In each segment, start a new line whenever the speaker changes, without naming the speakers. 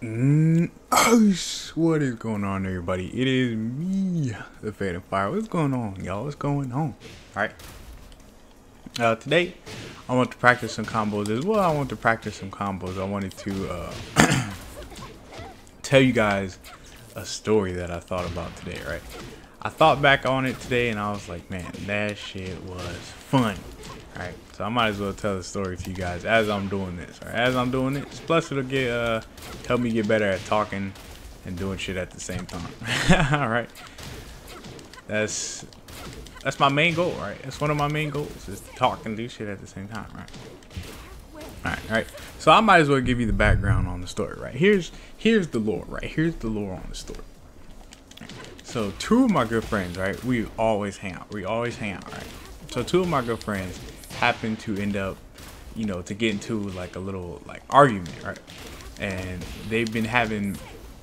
What is going on, everybody? It is me, the Fade and Fire. What's going on, y'all? What's going on? Alright. Today, I want to practice some combos as well. I want to practice some combos. I wanted to tell you guys a story that I thought about today, right? I thought back on it today and I was like, man, that shit was fun. Alright, so I might as well tell the story to you guys as I'm doing this. Right? As I'm doing this, plus it'll get help me get better at talking and doing shit at the same time. Alright. That's my main goal, right? That's one of my main goals, is to talk and do shit at the same time, right? Alright. So I might as well give you the background on the story, right? Here's the lore, right? Here's the lore on the story. So two of my good friends, right? We always hang out. Right? So two of my good friends happen to end up, to get into like a little argument, right? And they've been having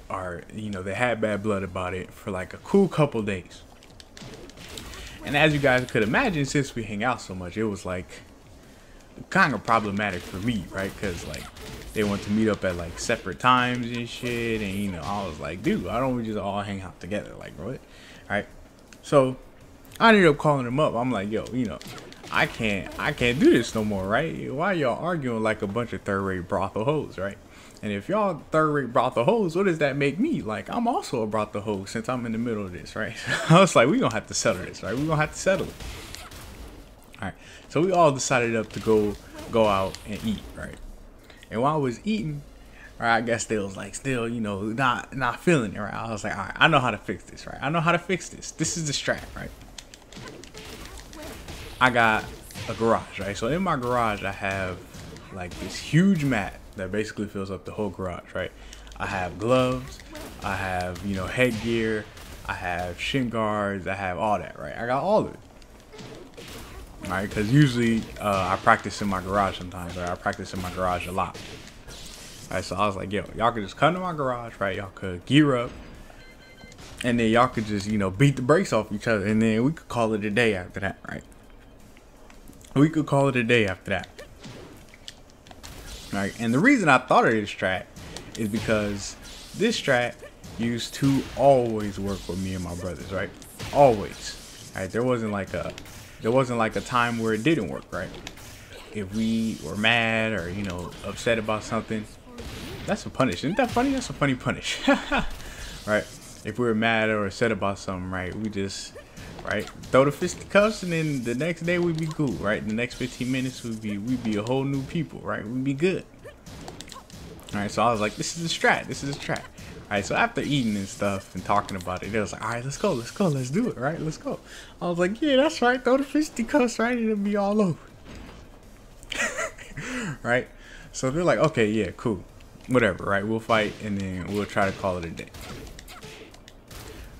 they had bad blood about it for like a cool couple days. And as you guys could imagine, since we hang out so much, it was like kind of problematic for me, right? Because like they want to meet up at like separate times and shit, and I was like, dude, why don't we just all hang out together, like, what? Right? So I ended up calling them up. I'm like, yo, I can't do this no more, right? Why y'all arguing like a bunch of third-rate brothel hoes, right? And if y'all third-rate brothel hoes, what does that make me? Like, I'm also a brothel hoe since I'm in the middle of this, right? I was like, we gonna have to settle this, right? We gonna have to settle it. All right. So we all decided up to go out and eat, right? And while I was eating, right, I guess they was like still, not feeling it, right? I was like, all right, I know how to fix this, right? I know how to fix this. This is the strat, right? I got a garage, right? So in my garage, I have like this huge mat that basically fills up the whole garage, right? I have gloves, I have, headgear, I have shin guards, I have all that, right? I got all of it. Right, because usually I practice in my garage sometimes, right? I practice in my garage a lot. Alright, so I was like, yo, y'all could just come to my garage, right? Y'all could gear up, and then y'all could just, beat the brakes off each other, and then we could call it a day after that, right? We could call it a day after that. Alright, and the reason I thought of this strat is because this strat used to always work with me and my brothers, right? Always. Alright, there wasn't like a time where it didn't work, right? If we were mad or, upset about something, that's a punish. Isn't that funny? That's a funny punish. Right? If we were mad or upset about something, right, we just, right, throw the fisticuffs, and then the next day we'd be cool, right? The next 15 minutes we'd be a whole new people, right? We'd be good. All right, so I was like, this is a strat. This is a strat. All right, so after eating and stuff and talking about it, they was like, all right, let's go, let's do it, right? Let's go. I was like, yeah, that's right. Throw the fisticuffs, right? It'll be all over. Right? So they're like, okay, yeah, cool, whatever, right? We'll fight, and then we'll try to call it a day.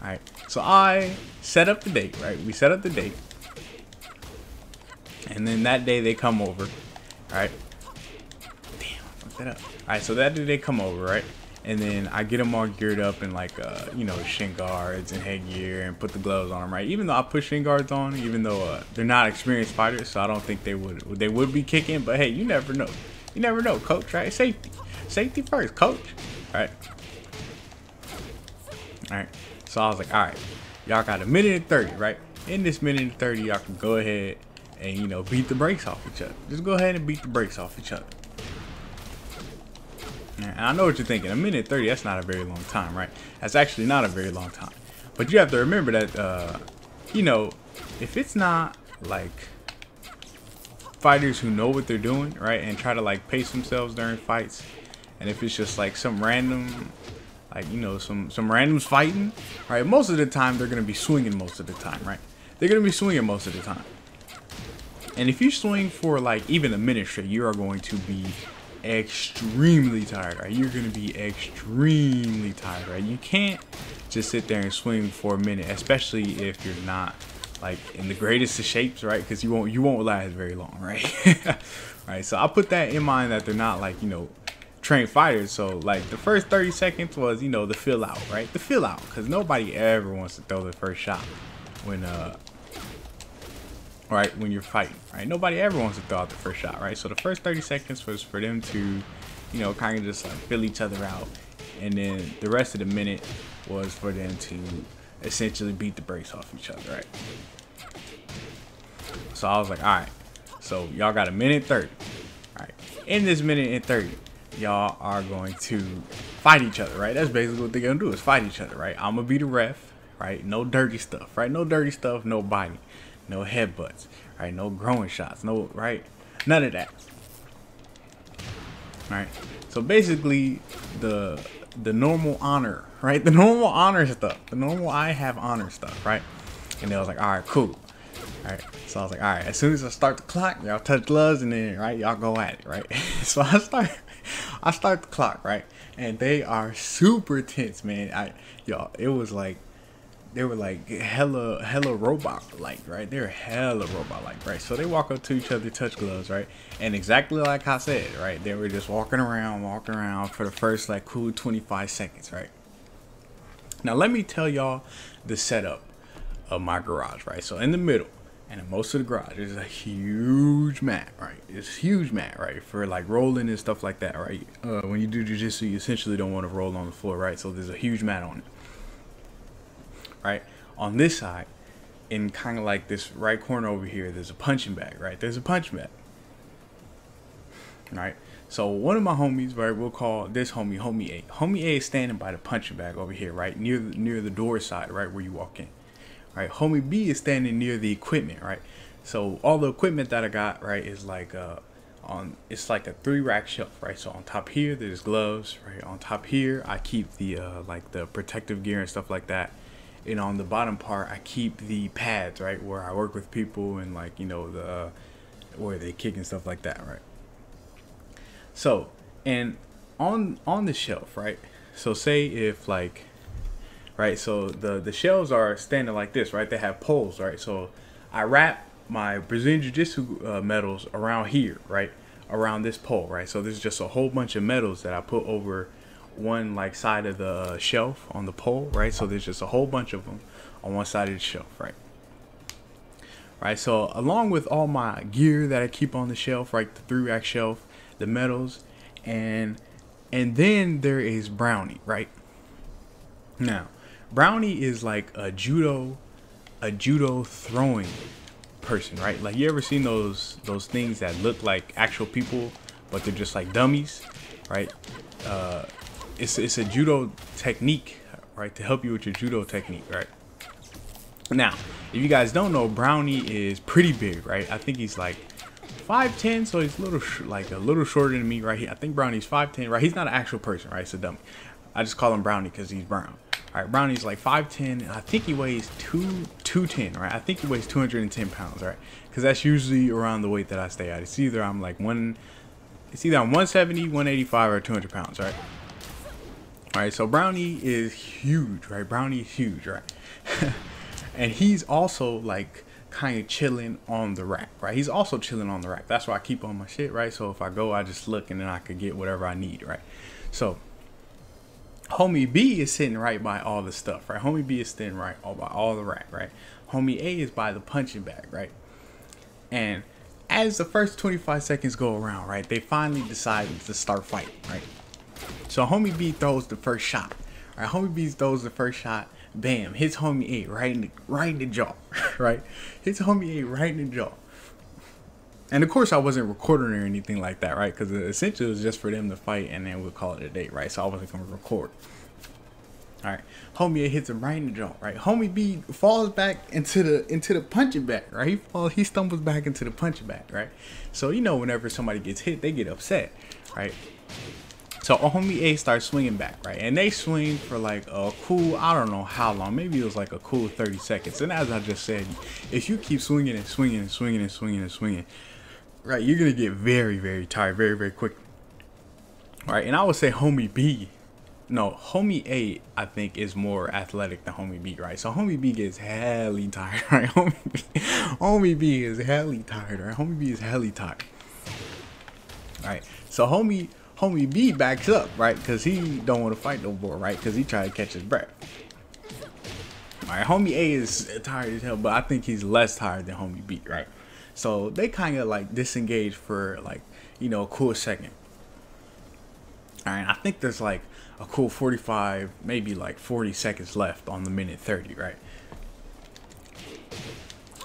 All right, so I set up the date, right? We set up the date, and then that day they come over, right? Damn, I fucked that up. All right, so that day they come over, right? And then I get them all geared up in like, shin guards and headgear, and put the gloves on them, right? Even though I put shin guards on, even though they're not experienced fighters, so I don't think they would be kicking. But hey, you never know. You never know, coach, right? Safety first, coach. All right. All right. So I was like, all right, y'all got a minute and 30, right? In this minute and 30, y'all can go ahead and, beat the brakes off each other. Just go ahead and beat the brakes off each other. And I know what you're thinking. A minute 30, that's not a very long time, right? That's actually not a very long time. But you have to remember that, if it's not like fighters who know what they're doing, right, and try to like pace themselves during fights, and if it's just like some random, like, some randoms fighting, right, most of the time they're going to be swinging most of the time, right? They're going to be swinging most of the time. And if you swing for like even a minute straight, you are going to be extremely tired, right? You're gonna be extremely tired, right? You can't just sit there and swing for a minute, especially if you're not like in the greatest of shapes, right? Because you won't last very long, right? Right, so I put that in mind, that they're not like, trained fighters. So like the first 30 seconds was, the feel out, right? The feel out, because nobody ever wants to throw the first shot when right, when you're fighting, right? Nobody ever wants to throw out the first shot, right? So the first 30 seconds was for them to, kind of just like feel each other out And then the rest of the minute was for them to essentially beat the brakes off each other, right? So I was like, all right, so y'all got a minute 30. All right, in this minute and 30, y'all are going to fight each other, right? That's basically what they're gonna do, is fight each other, right? I'm gonna be the ref, right? No dirty stuff, right? No dirty stuff, no biting, no headbutts, right? No growing shots, no, right? None of that. Right? So basically the normal honor, right? The normal honor stuff, the normal I have honor stuff, right? And they was like, all right, cool. All right, so I was like, all right, as soon as I start the clock, y'all touch gloves, and then, right, y'all go at it, right? So I start the clock, right? And they are super tense, man. Y'all, it was like, they were like hella robot like, right? They're hella robot like, right? So they walk up to each other, touch gloves, right? And exactly like I said, right? They were just walking around for the first like cool 25 seconds, right? Now let me tell y'all the setup of my garage, right? So in the middle, and in most of the garage, there's a huge mat, right? It's a huge mat, right? For like rolling and stuff like that, right? When you do jiu-jitsu, you essentially don't want to roll on the floor, right? So there's a huge mat on it, right? On this side, in kind of like this right corner over here, there's a punching bag, right? There's a punching bag, right? So one of my homies, right, we'll call this homie A. Homie A is standing by the punching bag over here, right? Near the door side, right, where you walk in. Right, homie B is standing near the equipment, right? So all the equipment that I got, right, is like it's like a 3-rack shelf, right? So on top here there's gloves, right? On top here I keep the like the protective gear and stuff like that. And on the bottom part I keep the pads, right, where I work with people and, like, you know, the where they kick and stuff like that, right? So, and on the shelf, right? So say if like, right, so the shelves are standing like this, right? They have poles, right? So I wrap my Brazilian Jiu-Jitsu medals around here, right? Around this pole, right? So there's just a whole bunch of medals that I put over one like side of the shelf on the pole, right? So there's just a whole bunch of them on one side of the shelf, right? Right, so along with all my gear that I keep on the shelf, right? The 3-rack shelf, the medals, and then there is Brownie, right? Now, Brownie is like a judo throwing person, right? Like, you ever seen those things that look like actual people, but they're just like dummies, right? It's a judo technique, right, to help you with your judo technique, right? Now, if you guys don't know, Brownie is pretty big, right? I think he's like 5'10", so he's a little shorter than me, right? I think Brownie's 5'10", right? He's not an actual person, right? It's a dummy. I just call him Brownie because he's brown. All right, Brownie's like 5'10", and I think he weighs 210, right? I think he weighs 210 pounds, right? Because that's usually around the weight that I stay at. It's either I'm 170, 185, or 200 pounds, right? All right, so Brownie is huge, right? Brownie is huge, right? And he's also like kind of chilling on the rack, right? He's also chilling on the rack. That's why I keep on my shit, right? So if I go, I just look, and then I could get whatever I need, right? So homie B is sitting right by all the stuff, right? Homie B is sitting right by all the rack, right? Homie A is by the punching bag, right? And as the first 25 seconds go around, right, they finally decide to start fighting, right? So homie B throws the first shot, right? Homie B throws the first shot, bam, hits homie A right in the jaw, right? Hits homie A right in the jaw. And of course I wasn't recording or anything like that, right? Because essentially it was just for them to fight, and then we'll call it a day, right? So I wasn't gonna record. All right, homie A hits him right in the jaw, right? Homie B falls back into the punching bag, right? He stumbles back into the punching bag, right? So, you know, whenever somebody gets hit, they get upset, right? So homie A starts swinging back, right? And they swing for like a cool, I don't know how long, maybe it was like a cool 30 seconds. And as I just said, if you keep swinging and swinging and swinging and swinging and swinging, right, you're gonna get very, very tired very, very quick. All right, and I would say homie A, I think, is more athletic than homie B, right? So homie B gets helly tired, right? Homie B is helly tired, right? Homie B is helly tired. All right, so homie B backs up, right? Because he don't want to fight no more, right? Because he tried to catch his breath. All right, homie A is tired as hell, but I think he's less tired than homie B, right? So they kind of like disengage for like, you know, a cool second. All right, I think there's like a cool 45, maybe like 40 seconds left on the minute 30, right?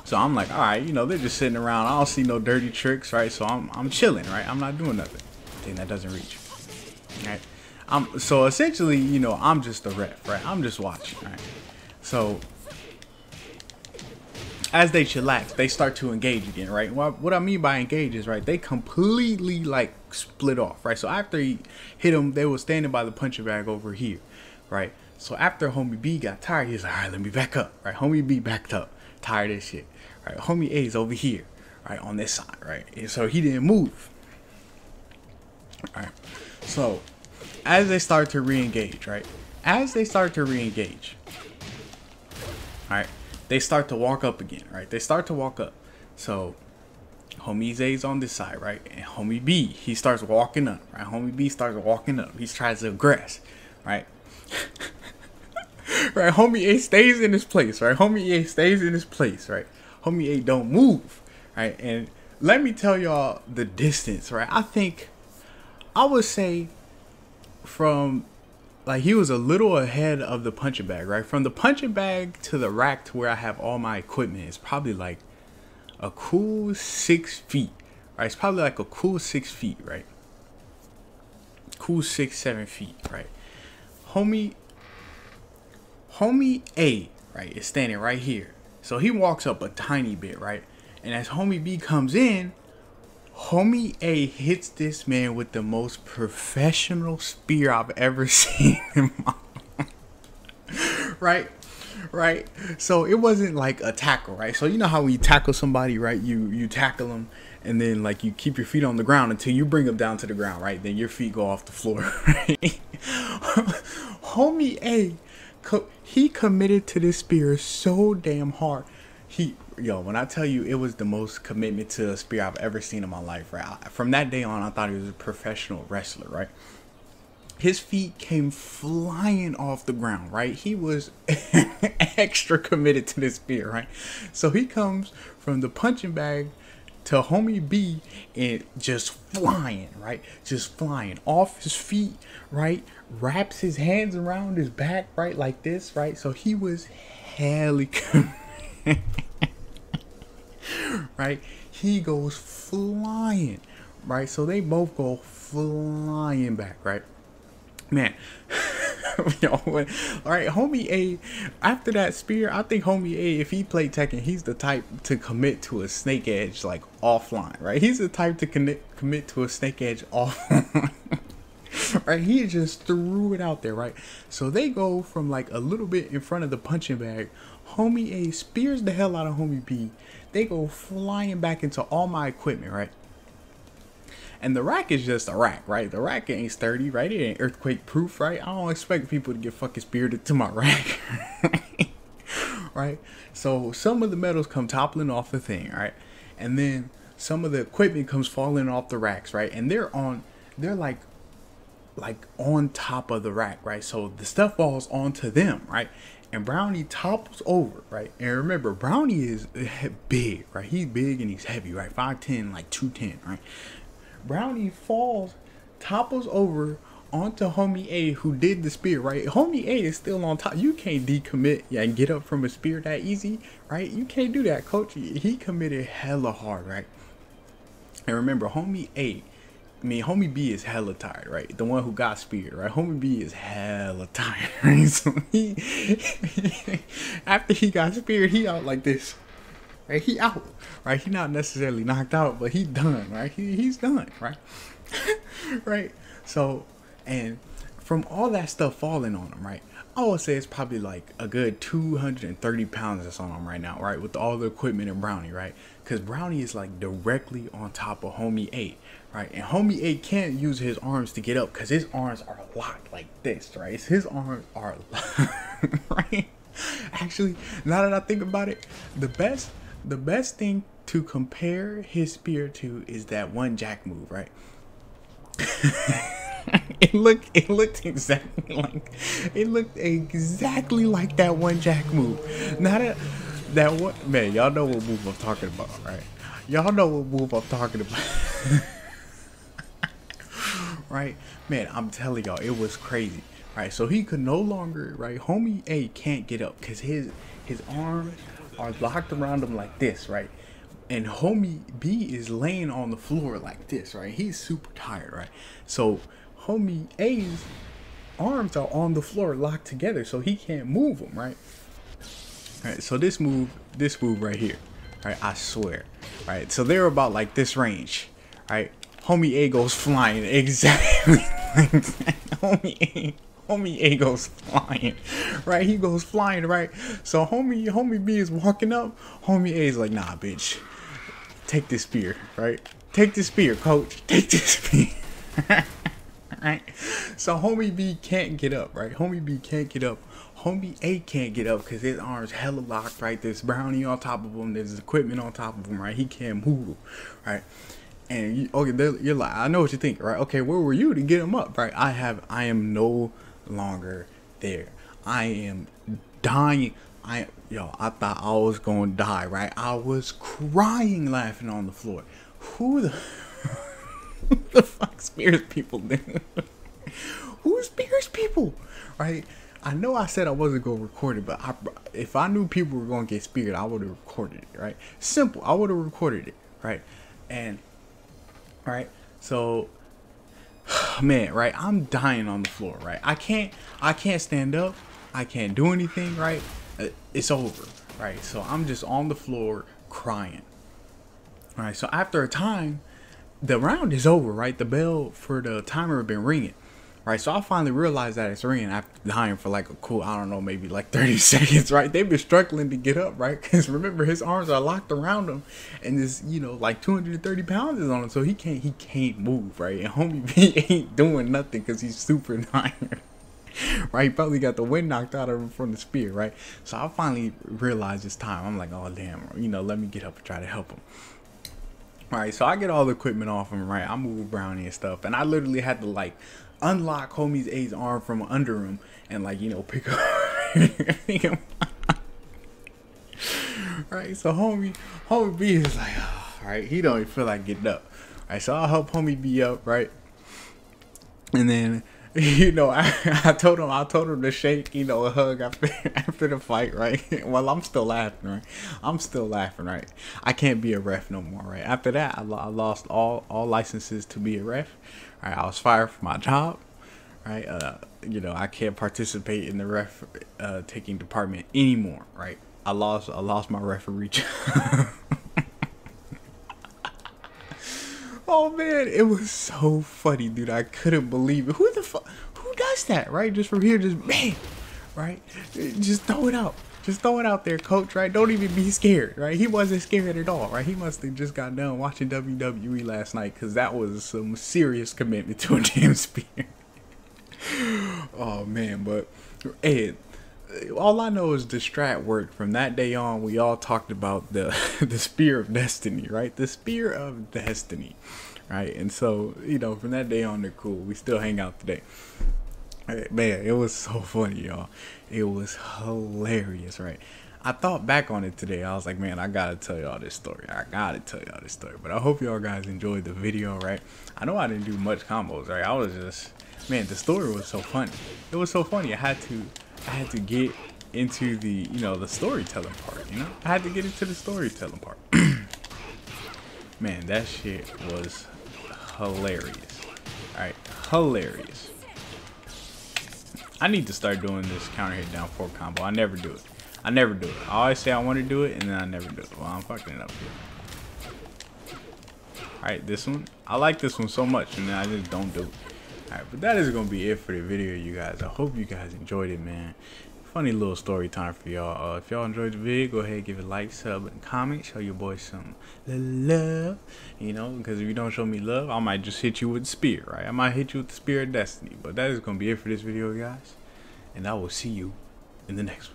So I'm like, all right, you know, they're just sitting around. I don't see no dirty tricks, right? So I'm chilling, right? I'm not doing nothing. Thing that doesn't reach, right? So essentially, you know, I'm just a ref, right? I'm just watching, right? So as they chillax, they start to engage again, right? What I mean by engage is, right, they completely like split off, right? So after he hit him, they were standing by the punching bag over here, right? So after homie B got tired, he's like, all right, let me back up, right? Homie B backed up, tired of this shit, right? Homie A's over here, right, on this side, right? And so he didn't move, all right? So as they start to re-engage, right? As they start to re-engage, all right, they start to walk up again, right? They start to walk up. So homie A's on this side, right? And homie B, he starts walking up, right? Homie B starts walking up. He tries to aggress, right? Right? Homie A stays in his place, right? Homie A stays in his place, right? Homie A don't move, right? And let me tell y'all the distance, right? I would say from, like, he was a little ahead of the punching bag, right? From the punching bag to the rack to where I have all my equipment is probably like a cool 6 feet, right? It's probably like a cool 6 feet, right? Cool 6-7 feet, right? Homie A, right, is standing right here. So he walks up a tiny bit, right? And as homie B comes in, homie A hits this man with the most professional spear I've ever seen in my life. Right? So it wasn't like a tackle, right? So you know how when you tackle somebody, right? You tackle them and then like you keep your feet on the ground until you bring them down to the ground, right? Then your feet go off the floor, right? Homie A, he committed to this spear so damn hard. When I tell you it was the most commitment to a spear I've ever seen in my life, right? From that day on, I thought he was a professional wrestler, right? His feet came flying off the ground, right? He was extra committed to this spear, right? So he comes from the punching bag to homie B and just flying, right? Just flying off his feet, right? Wraps his hands around his back, right? Like this, right? So he was hella committed. Right, he goes flying, right? So they both go flying back, right? Man, all right, homie A, after that spear, I think homie A, if he played Tekken, he's the type to commit to a snake edge like offline, right? He's the type to commit to a snake edge offline. Right, he just threw it out there, right? So they go from like a little bit in front of the punching bag. Homie A spears the hell out of homie B. They go flying back into all my equipment, right? And the rack is just a rack, right? The rack ain't sturdy, right? It ain't earthquake proof, right? I don't expect people to get fucking speared to my rack. Right? So some of the metals come toppling off the thing, right? And then some of the equipment comes falling off the racks, right? And they're like on top of the rack, right? So the stuff falls onto them, right? And Brownie topples over, right? And remember, Brownie is big, right? He's big and he's heavy, right? 5'10", like 210, right? Brownie topples over onto homie A who did the spear, right? Homie A is still on top. You can't decommit and get up from a spear that easy, right? You can't do that, coach. He committed hella hard, right? And remember, homie B is hella tired, right? The one who got speared, right? Homie B is hella tired, right? So he after he got speared, he out like this, right? He out, right? He not necessarily knocked out, but he done, right? He's done, right? Right? So, and from all that stuff falling on him, right? I would say it's probably like a good 230 pounds that's on him right now, right? With all the equipment and Brownie, right? Because Brownie is like directly on top of homie A, right? And homie A can't use his arms to get up because his arms are locked like this, right? His arms are locked, right? Actually, now that I think about it, the best thing to compare his spear to is that one jack move, right? It looked exactly like that one jack move. Now that one, man, y'all know what move I'm talking about, right? Y'all know what move I'm talking about. Right? Man, I'm telling y'all, it was crazy. right? So he could no longer, right? Homie A can't get up because his arms are locked around him like this, right? And homie B is laying on the floor like this, right? He's super tired, right? So homie A's arms are on the floor locked together, so he can't move them, right? All right, so this move right here, right? I swear, right? So they're about like this range, right? Homie A goes flying exactly like that. Homie A goes flying, right? He goes flying, right? So homie B is walking up. Homie A is like, nah, bitch, take this spear, right? Take this spear, coach. Take this spear. Right? So homie B can't get up, right? Homie B can't get up. Homie A can't get up because his arms hella locked, right? There's brownie on top of him. There's equipment on top of him, right? He can't move, right? And you, okay, you're like, I know what you think, right? Okay, where were you to get him up, right? I am no longer there. I am dying. I thought I was gonna die, right? I was crying, laughing on the floor. Who the fuck spears people, dude? Who spears people, right? I know I said I wasn't gonna record it, but if I knew people were gonna get speared, I would have recorded it, right? Simple, I would have recorded it, right? And right, so man, right, I'm dying on the floor, right? I can't stand up, I can't do anything, right? It's over, right? So I'm just on the floor crying. All right, so after a time, the round is over, right? The bell for the timer had been ringing. Right, so I finally realized that it's ringing after dying for like a cool, I don't know, maybe like 30 seconds, right? They've been struggling to get up, right? Because remember, his arms are locked around him, and this, like 230 pounds is on him, so he can't move, right? And homie B ain't doing nothing because he's super tired, right? He probably got the wind knocked out of him from the spear, right? So I finally realized it's time. I'm like, oh damn, let me get up and try to help him. All right, so I get all the equipment off him, right? I move brownie and stuff, and I literally had to like unlock homie's A's arm from under him and like pick up pick him. Right, so homie B is like, oh, right, he don't even feel like getting up. Right, so I'll help homie B up, right? And then I told him to shake, a hug after the fight, right? Well, I'm still laughing, right? I can't be a ref no more, right? After that, I lost all licenses to be a ref. Right, I was fired from my job, right? I can't participate in the ref taking department anymore, right? I lost my referee job. Oh man, it was so funny, dude. I couldn't believe it. Who does that, right? Just from here, just bam, right? Just throw it out. Just throw it out there, coach, right? Don't even be scared, right? He wasn't scared at all, right? He must have just got done watching WWE last night, because that was some serious commitment to a damn spear. Oh man, but hey, all I know is the strat worked. From that day on, we all talked about the spear of destiny, right? The spear of destiny, right? And so, from that day on, they're cool. We still hang out today. Man, it was so funny, y'all. It was hilarious, right? I thought back on it today. I was like, man, I gotta tell y'all this story. But I hope y'all guys enjoyed the video, right? I know I didn't do much combos, right? I was just, man, the story was so funny. It was so funny. I had to get into the, the storytelling part, I had to get into the storytelling part. Man, that shit was hilarious. All right, hilarious. I need to start doing this counter hit down 4 combo. I never do it. I always say I want to do it, and then I never do it. Well, I'm fucking it up here. Alright, this one. I like this one so much, and then I just don't do it. Alright, but that is going to be it for the video, you guys. I hope you guys enjoyed it, man. Funny little story time for y'all. If y'all enjoyed the video, go ahead, give it a like, sub, and comment. Show your boy some love, because if you don't show me love, I might just hit you with the spear, right? I might hit you with the spear of destiny. But that is going to be it for this video, guys. And I will see you in the next one.